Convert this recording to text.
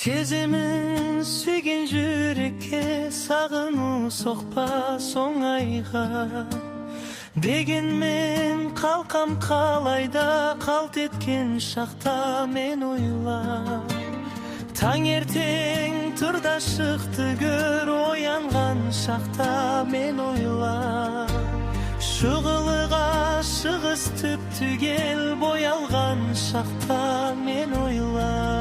Сеземін сүйген жүрекке сағыну соқпас оңайға. Дегенмен қалқам қалайда қалт еткен шақта мен ойлап. Таңертең тұрда шықты көр оянған шақта мен ойлап. Шұғылыға шығыс түп түгел боялған шақта мен ойлап.